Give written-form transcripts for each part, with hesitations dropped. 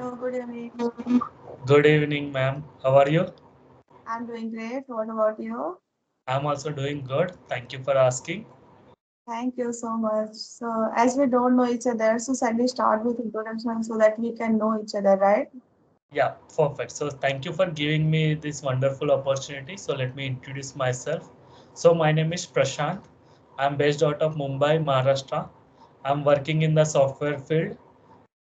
Hello, good evening. Good evening, ma'am. How are you? I'm doing great. What about you? I'm also doing good. Thank you for asking. Thank you so much. So, as we don't know each other, so shall we start with introduction so that we can know each other, right? Yeah, perfect. So thank you for giving me this wonderful opportunity. So let me introduce myself. So my name is Prashant. I'm based out of Mumbai, Maharashtra. I'm working in the software field.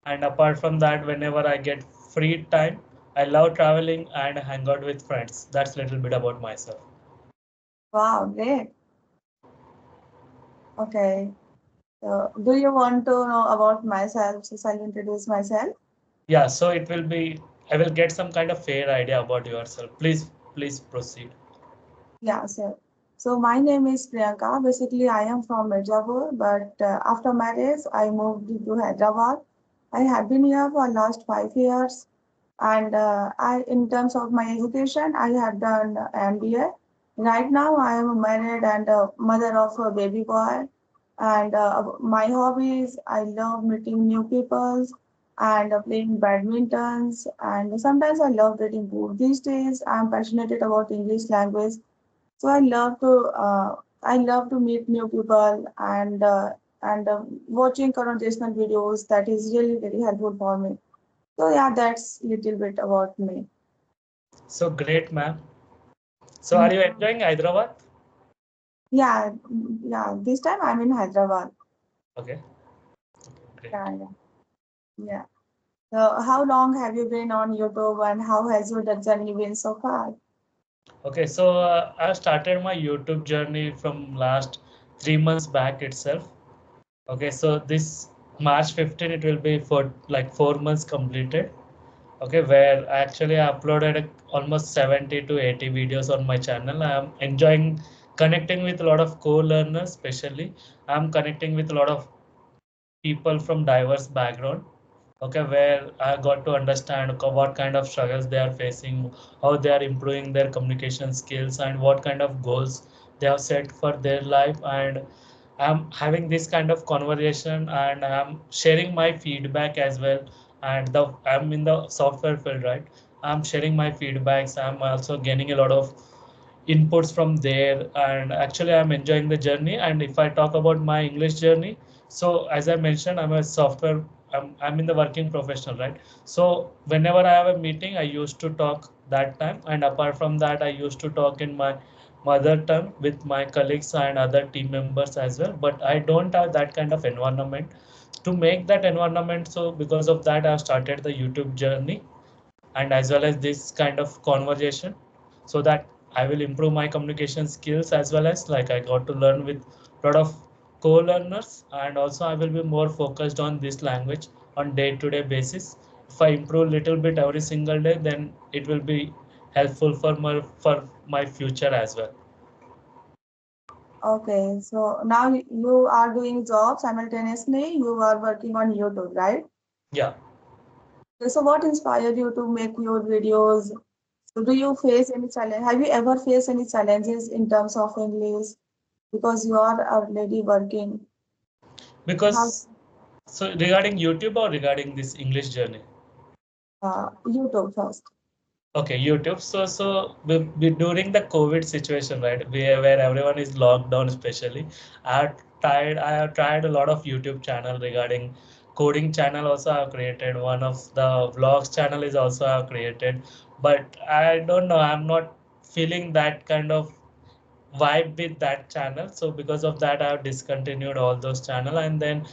And apart from that, whenever I get free time, I love traveling and hang out with friends. That's a little bit about myself. Wow, great. Okay. So, do you want to know about myself? So, shall I introduce myself? Yeah, so it will be, I will get some kind of fair idea about yourself. Please proceed. Yeah, sure. So, my name is Priyanka. Basically, I am from Mirzapur, but after marriage, I moved to Hyderabad. I have been here for last 5 years. And in terms of my education, I have done MBA. Right now, I am married and a mother of a baby boy. And my hobbies, I love meeting new people and playing badmintons. And sometimes I love reading books. These days, I'm passionate about English language, so I love to meet new people and watching conversational videos. That is really very helpful for me. So yeah, that's little bit about me. So great, ma'am. So are you Mhm. enjoying Hyderabad? Yeah, yeah. This time I'm in Hyderabad. Okay, great. Yeah, yeah, yeah. So how long have you been on YouTube and how has your journey been so far? Okay, so I started my YouTube journey from last 3 months back itself. Okay, so this March 15 it will be for like 4 months completed. Okay, where actually I uploaded almost 70 to 80 videos on my channel. I am enjoying connecting with a lot of co-learners, especially. I'm connecting with a lot of people from diverse background, okay, where I got to understand what kind of struggles they are facing, how they are improving their communication skills, and what kind of goals they have set for their life. And I'm having this kind of conversation and I'm sharing my feedback as well. And I'm in the software field, right? I'm sharing my feedbacks. I'm also gaining a lot of inputs from there, and actually I'm enjoying the journey. And if I talk about my English journey, so as I mentioned, I'm in the working professional, right? So whenever I have a meeting, I used to talk that time, and apart from that, I used to talk in my mother tongue with my colleagues and other team members as well. But I don't have that kind of environment to make that environment. So because of that, I've started the YouTube journey, and as well as this kind of conversation, so that I will improve my communication skills, as well as like I got to learn with a lot of co-learners. And also I will be more focused on this language on day-to-day basis. If I improve little bit every single day, then it will be helpful for my future as well. Okay, so now you are doing job simultaneously. You are working on YouTube, right? Yeah. Okay, so what inspired you to make your videos? So do you face any challenge? Have you ever faced any challenges in terms of English because you are already working? How Because so regarding YouTube or regarding this English journey? YouTube first? Okay, YouTube. During the COVID situation, right, where everyone is locked down, especially, I have tried a lot of YouTube channel regarding coding channel. Also, I have created one of the vlogs channel is also I have created, but I don't know. I'm not feeling that kind of vibe with that channel. So because of that, I have discontinued all those channel. And then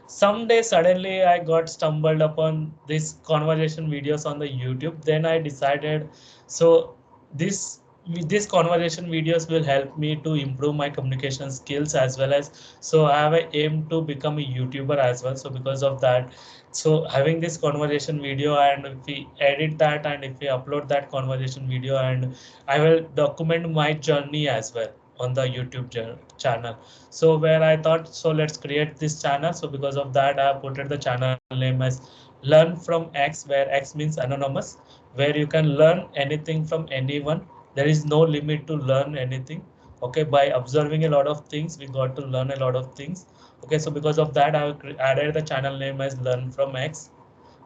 someday suddenly I got stumbled upon this conversation videos on the YouTube. Then I decided, so this this conversation videos will help me to improve my communication skills, as well as, so I have a aim to become a YouTuber as well. So because of that, so having this conversation video, and if we edit that and if we upload that conversation video, and I will document my journey as well on the YouTube channel. So where I thought, so let's create this channel. So because of that, I put it the channel name as Learn from X, where X means anonymous, where you can learn anything from anyone. There is no limit to learn anything. Okay, by observing a lot of things, we got to learn a lot of things. Okay, so because of that, I have added the channel name as Learn from X.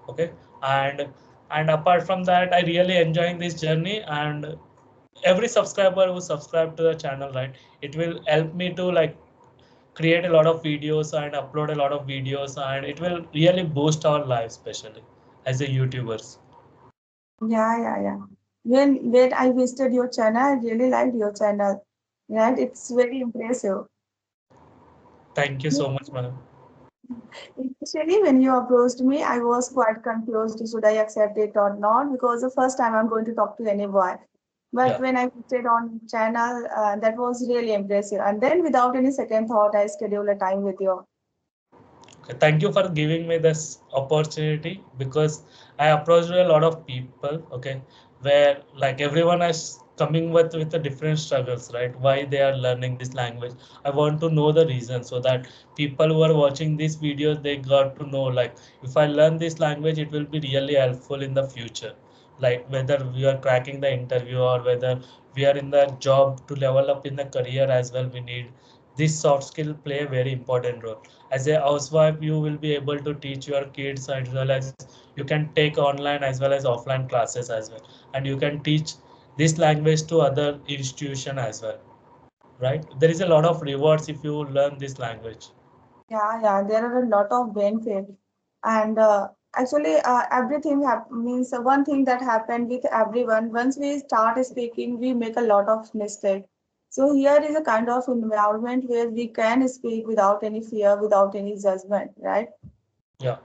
Okay, and apart from that, I really enjoying this journey. And every subscriber who subscribe to the channel, right, it will help me to like create a lot of videos and upload a lot of videos, and it will really boost our lives, especially as a YouTubers. Yeah, yeah, yeah. When I visited your channel, I really liked your channel. Right? It's very impressive. Thank you so much, madam. Initially, when you approached me, I was quite confused. Should I accept it or not? Because the first time I'm going to talk to any boy. But Yeah. when I visited on channel, that was really impressive. And then, without any second thought, I scheduled a time with you. Okay, thank you for giving me this opportunity, because I approached a lot of people, okay, where like everyone is coming with the different struggles, right? Why they are learning this language. I want to know the reason, so that people who are watching these videos, they got to know like if I learn this language, it will be really helpful in the future. Like whether we are cracking the interview or whether we are in the job to level up in the career as well, we need this soft skill play a very important role. As a housewife, you will be able to teach your kids, as well as you can take online as well as offline classes as well, and you can teach this language to other institution as well, right? There is a lot of rewards if you learn this language. Yeah, yeah, there are a lot of benefits. And actually, everything means one thing that happened with everyone. Once we start speaking, we make a lot of mistakes. So here is a kind of environment where we can speak without any fear, without any judgment, right? Yeah.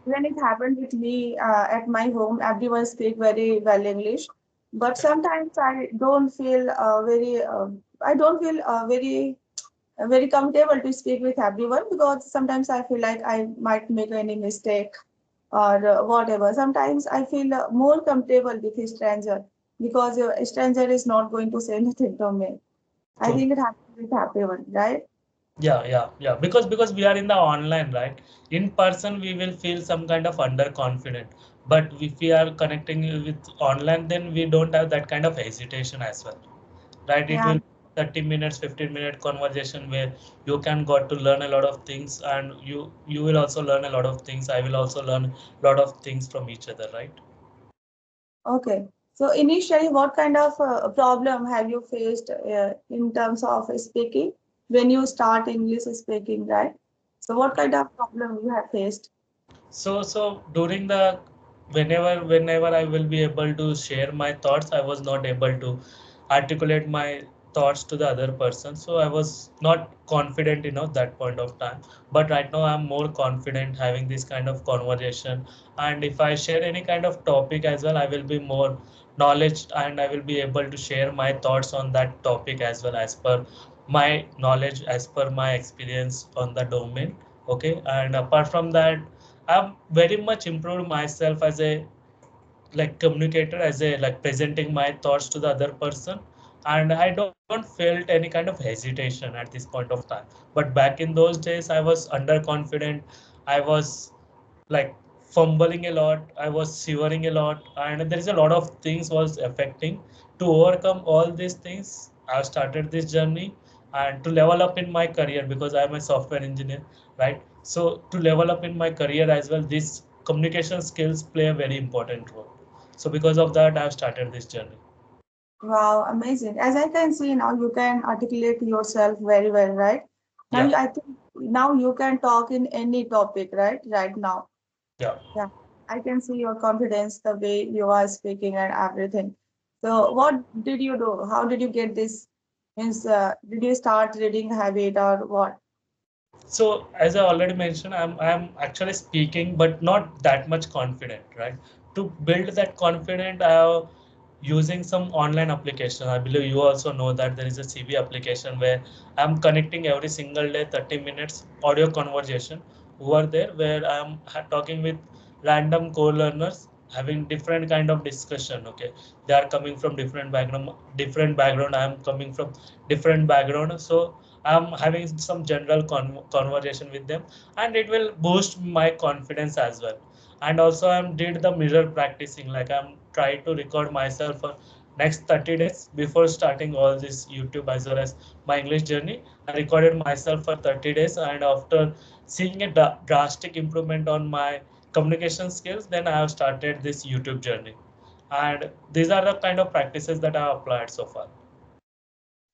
When it happened with me at my home, everyone speak very well English, but Yeah. sometimes I don't feel very comfortable to speak with everyone because sometimes I feel like I might make any mistake or whatever. Sometimes I feel more comfortable with a stranger because a stranger is not going to say anything to me. I True. think it happens with everyone, right? Yeah, because we are in the online, right? In person we will feel some kind of underconfident, but if we are connecting with online, then we don't have that kind of hesitation as well, right? It Yeah. will 30 minutes, 15-minute conversation where you can got to learn a lot of things, and you will also learn a lot of things. I will also learn a lot of things from each other, right? Okay. So initially, what kind of problem have you faced in terms of speaking when you start English speaking, right? So what Okay. kind of problem you have faced? So during the whenever I will be able to share my thoughts, I was not able to articulate my thoughts to the other person. So I was not confident, that point of time. But right now I'm more confident having this kind of conversation. And if I share any kind of topic as well, I will be more knowledge, and I will be able to share my thoughts on that topic as well, as per my knowledge, as per my experience on the domain. Okay. And apart from that, I've very much improved myself as a like communicator, as a like presenting my thoughts to the other person, and I don't felt any kind of hesitation at this point of time. But back in those days, I was underconfident. I was like fumbling a lot. I was shivering a lot, and there is a lot of things was affecting. To overcome all these things, I started this journey and to level up in my career, because I'm a software engineer, right? So to level up in my career as well, these communication skills play a very important role. So because of that, I've started this journey. Wow, amazing. As I can see now, you can articulate yourself very well, right? Now, Yeah, I think now you can talk in any topic, right? Right now. yeah. Yeah, I can see your confidence, the way you are speaking and everything. So, what did you do? How did you get this? Means, did you start reading habit or what? So as I already mentioned, I'm actually speaking, but not that much confident, right? To build that confident, I have using some online application. I believe you also know that there is a CV application where I'm connecting every single day 30 minutes audio conversation over there, where I'm talking with random co-learners having different kind of discussion. Okay, they are coming from different background. I am coming from different background. So I'm having some general conversation with them, and it will boost my confidence as well. And also I'm did the mirror practicing, like I'm trying to record myself for next 30 days before starting all this YouTube as well as my English journey. I recorded myself for 30 days, and after seeing a drastic improvement on my communication skills, then I have started this YouTube journey. And these are the kind of practices that I have applied so far.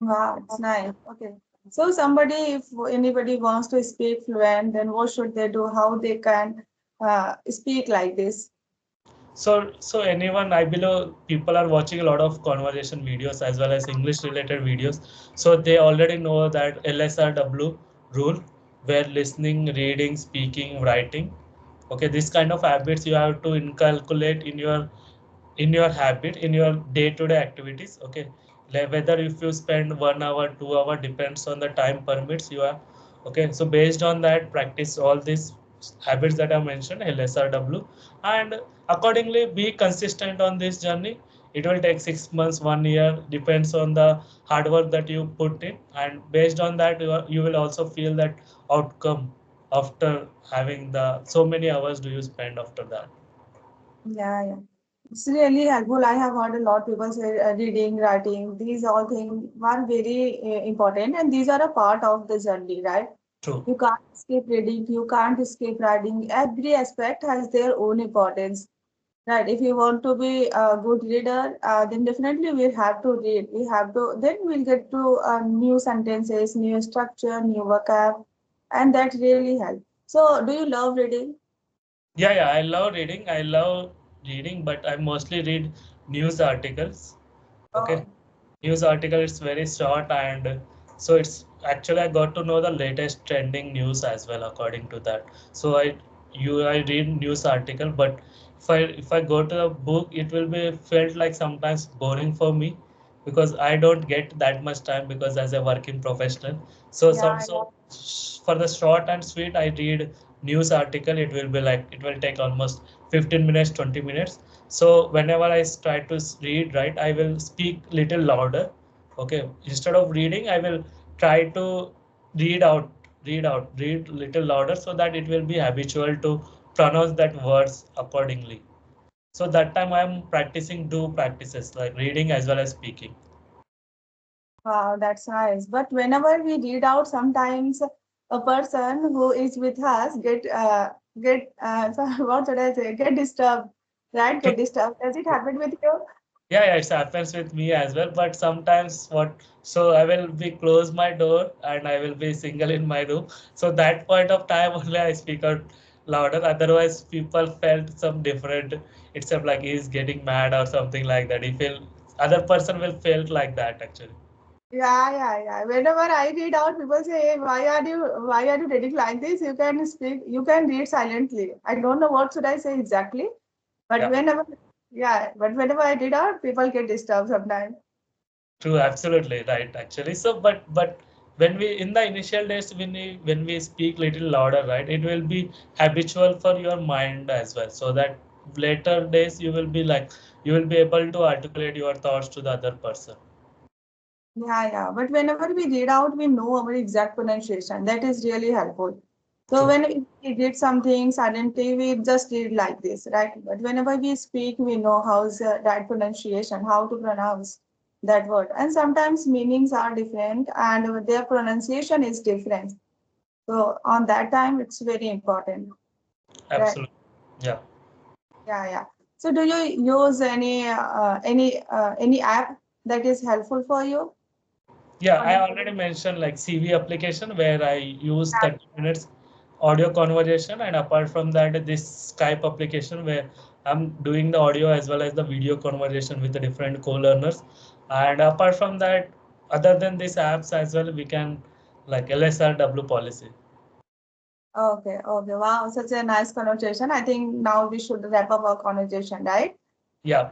Wow, it's nice. Okay. So somebody, if anybody wants to speak fluent, then what should they do? How they can speak like this? So anyone, I believe people are watching a lot of conversation videos as well as English related videos. So they already know that LSRW rule, where listening, reading, speaking, writing. Okay, this kind of habits you have to inculcate in your habit, in your day-to-day activities. Okay, whether if you spend 1 hour, 2 hour, depends on the time permits you are. Okay, so based on that, practice all these habits that I mentioned, LSRW, and accordingly be consistent on this journey. It will take 6 months, 1 year, depends on the hard work that you put in, and based on that you will also feel that outcome after having the so many hours do you spend after that. Yeah, yeah. It's really helpful. I have heard a lot of people say reading, writing, these all things are very important, and these are a part of the journey, right? True. You can't escape reading, you can't escape writing. Every aspect has their own importance, right? If you want to be a good reader, then definitely we have to read. We have to, then we'll get to new sentences, new structure, new vocab, and that really helps. So, do you love reading? Yeah, I love reading. I love reading, but I mostly read news articles. Okay, Oh, news article is very short, and so it's actually I got to know the latest trending news as well according to that. So I read news article, but if I go to the book, it will be felt like sometimes boring for me because I don't get that much time because as a working professional. So yeah, for the short and sweet, I read news article. It will be like it will take almost 15 minutes, 20 minutes. So whenever I try to read, right, I will speak little louder. Okay, instead of reading, I will try to read out, read little louder so that it will be habitual to pronounce that words accordingly. So that time I am practicing two practices like reading as well as speaking. wow, that's nice. But whenever we read out, sometimes a person who is with us so what should I say? Get disturbed, right? Get disturbed. Does it happen with you? Yeah, it happens with me as well. But sometimes so I will be close my door and I will be single in my room. So that point of time only I speak out louder. Otherwise, people felt some different. It's like he's getting mad or something like that. He feel other person will felt like that actually. Yeah, yeah, yeah. Whenever I read out, people say, hey, why are you reading like this? You can speak, you can read silently. I don't know what should I say exactly, but Yeah. whenever I read out, people get disturbed sometimes. True, absolutely right. Actually, so but when we in the initial days when we speak little louder, right, it will be habitual for your mind as well. So that later days you will be like you will be able to articulate your thoughts to the other person. Yeah, yeah. But whenever we read out, we know our exact pronunciation. That is really helpful. So True, when we read something silently, we just read like this, right? But whenever we speak, we know how's the right pronunciation, how to pronounce that word. And sometimes meanings are different and their pronunciation is different. So on that time, it's very important, right? absolutely. Yeah. Yeah, yeah. So do you use any app that is helpful for you? Yeah, For I the already mentioned like CV application where I use 30 minutes audio conversation, and apart from that, this Skype application where I'm doing the audio as well as the video conversation with the different co-learners. And apart from that, other than these apps as well, we can like LSRW policy. Okay, okay. Wow, such a nice conversation. I think now we should wrap up our conversation, right? Yeah.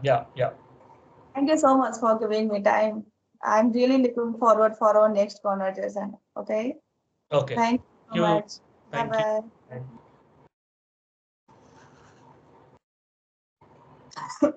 Thank you so much for giving me time. I'm really looking forward for our next conversation. Okay. Okay. Thank you so Thank you. much. Bye Thank bye. you.